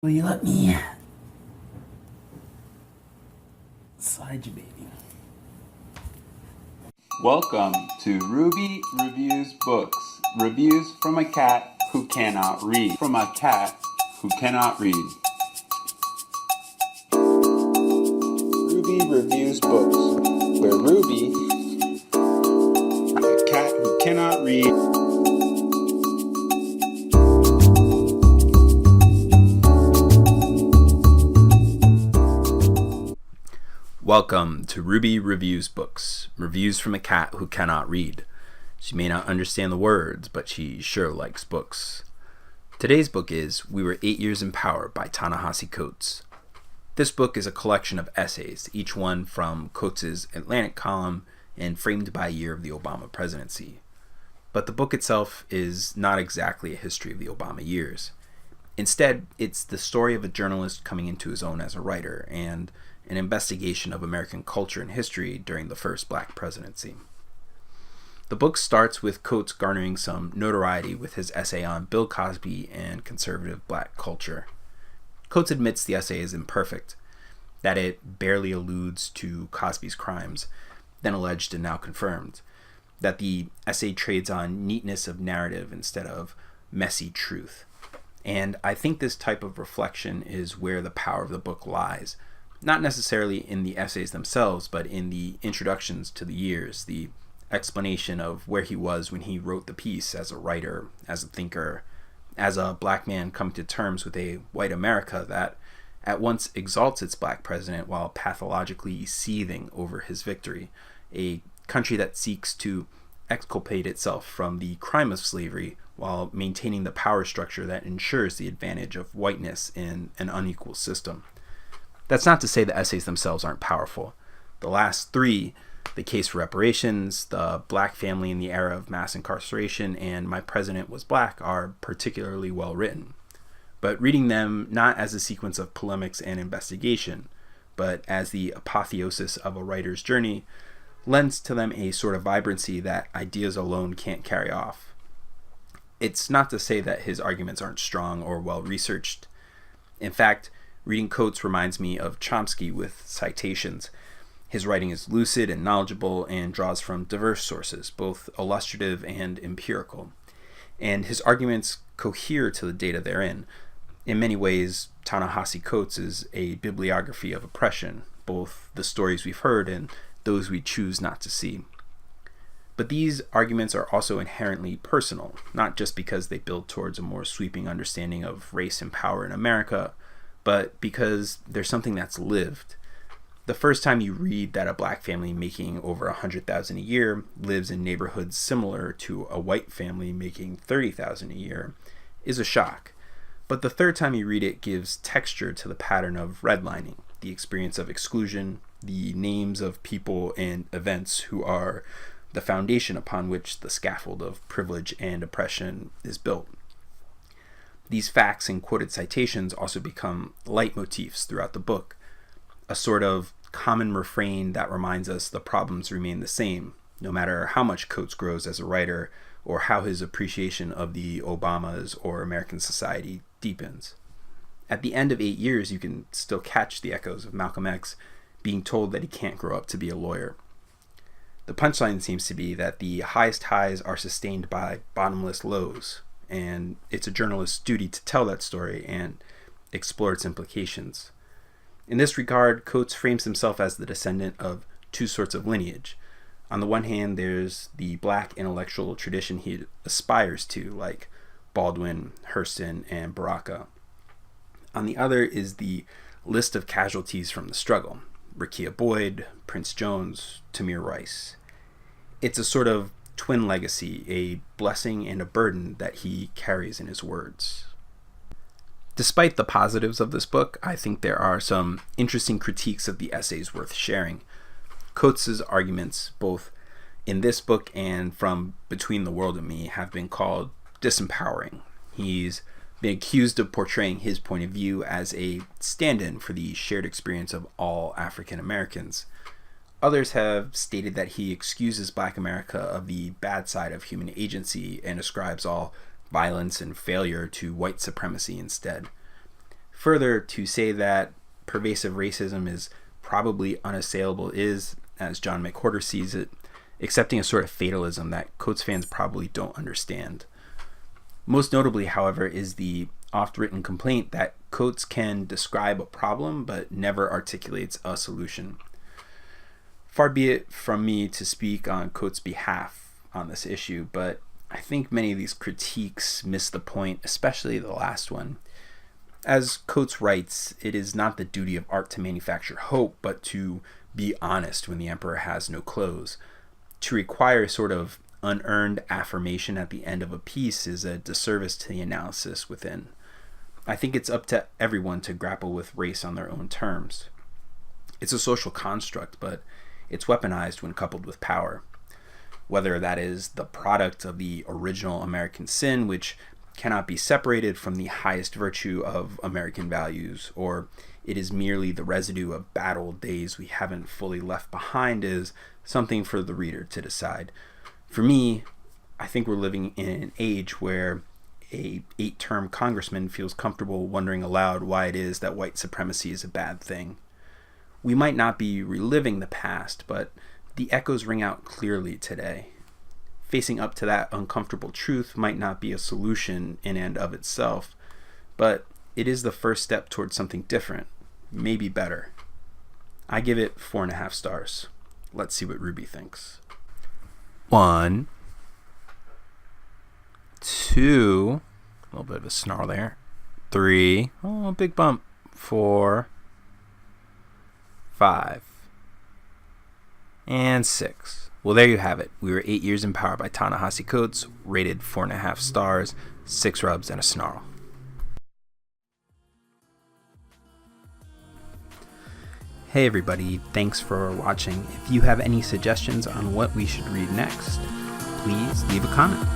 Will you let me slide you, baby? Welcome to Ruby Reviews Books. Reviews from a cat who cannot read. From a cat who cannot read. Ruby Reviews Books, where Ruby, a cat who cannot read, Welcome to Ruby Reviews Books, reviews from a cat who cannot read. She may not understand the words, but she sure likes books. Today's book is We Were 8 Years in Power by Ta-Nehisi Coates. This book is a collection of essays, each one from Coates' Atlantic column and framed by a year of the Obama presidency. But the book itself is not exactly a history of the Obama years. Instead, it's the story of a journalist coming into his own as a writer and an investigation of American culture and history during the first Black presidency. The book starts with Coates garnering some notoriety with his essay on Bill Cosby and conservative Black culture. Coates admits the essay is imperfect, that it barely alludes to Cosby's crimes, then alleged and now confirmed, that the essay trades on neatness of narrative instead of messy truth. And I think this type of reflection is where the power of the book lies, not necessarily in the essays themselves, but in the introductions to the years, the explanation of where he was when he wrote the piece as a writer, as a thinker, as a Black man coming to terms with a white America that at once exalts its Black president while pathologically seething over his victory, a country that seeks to exculpate itself from the crime of slavery while maintaining the power structure that ensures the advantage of whiteness in an unequal system. That's not to say the essays themselves aren't powerful. The last three, The Case for Reparations, The Black Family in the Era of Mass Incarceration, and My President Was Black, are particularly well written. But reading them not as a sequence of polemics and investigation, but as the apotheosis of a writer's journey, lends to them a sort of vibrancy that ideas alone can't carry off. It's not to say that his arguments aren't strong or well researched. In fact, reading Coates reminds me of Chomsky with citations. His writing is lucid and knowledgeable and draws from diverse sources, both illustrative and empirical. And his arguments cohere to the data therein. In many ways, Ta-Nehisi Coates is a bibliography of oppression, both the stories we've heard and those we choose not to see. But these arguments are also inherently personal, not just because they build towards a more sweeping understanding of race and power in America, but because there's something that's lived. The first time you read that a Black family making over $100,000 a year lives in neighborhoods similar to a white family making $30,000 a year is a shock. But the third time you read it gives texture to the pattern of redlining, the experience of exclusion, the names of people and events who are the foundation upon which the scaffold of privilege and oppression is built. These facts and quoted citations also become leitmotifs throughout the book, a sort of common refrain that reminds us the problems remain the same, no matter how much Coates grows as a writer or how his appreciation of the Obamas or American society deepens. At the end of 8 years, you can still catch the echoes of Malcolm X being told that he can't grow up to be a lawyer. The punchline seems to be that the highest highs are sustained by bottomless lows, and it's a journalist's duty to tell that story and explore its implications. In this regard, Coates frames himself as the descendant of two sorts of lineage. On the one hand, there's the Black intellectual tradition he aspires to, like Baldwin, Hurston, and Baraka. On the other is the list of casualties from the struggle: Rekia Boyd, Prince Jones, Tamir Rice. It's a sort of twin legacy, a blessing and a burden that he carries in his words. Despite the positives of this book, I think there are some interesting critiques of the essays worth sharing. Coates' arguments, both in this book and from Between the World and Me, have been called disempowering. He's been accused of portraying his point of view as a stand-in for the shared experience of all African Americans. Others have stated that he excuses Black America of the bad side of human agency and ascribes all violence and failure to white supremacy instead. Further, to say that pervasive racism is probably unassailable is, as John McWhorter sees it, accepting a sort of fatalism that Coates fans probably don't understand. Most notably, however, is the oft-written complaint that Coates can describe a problem but never articulates a solution. Far be it from me to speak on Coates' behalf on this issue, but I think many of these critiques miss the point, especially the last one. As Coates writes, it is not the duty of art to manufacture hope, but to be honest when the emperor has no clothes. To require a sort of unearned affirmation at the end of a piece is a disservice to the analysis within. I think it's up to everyone to grapple with race on their own terms. It's a social construct, but it's weaponized when coupled with power. Whether that is the product of the original American sin, which cannot be separated from the highest virtue of American values, or it is merely the residue of battle days we haven't fully left behind, is something for the reader to decide. For me, I think we're living in an age where a 8-term congressman feels comfortable wondering aloud why it is that white supremacy is a bad thing. We might not be reliving the past, but the echoes ring out clearly today. Facing up to that uncomfortable truth might not be a solution in and of itself, but it is the first step towards something different, maybe better. I give it 4.5 stars. Let's see what Ruby thinks. 1, 2, a little bit of a snarl there. 3, oh, big bump. 4, 5, and 6. Well, there you have it. We were 8 Years in Power by Ta-Nehisi Coates, rated 4.5 stars, 6 rubs, and a snarl. Hey everybody, thanks for watching. If you have any suggestions on what we should read next, please leave a comment.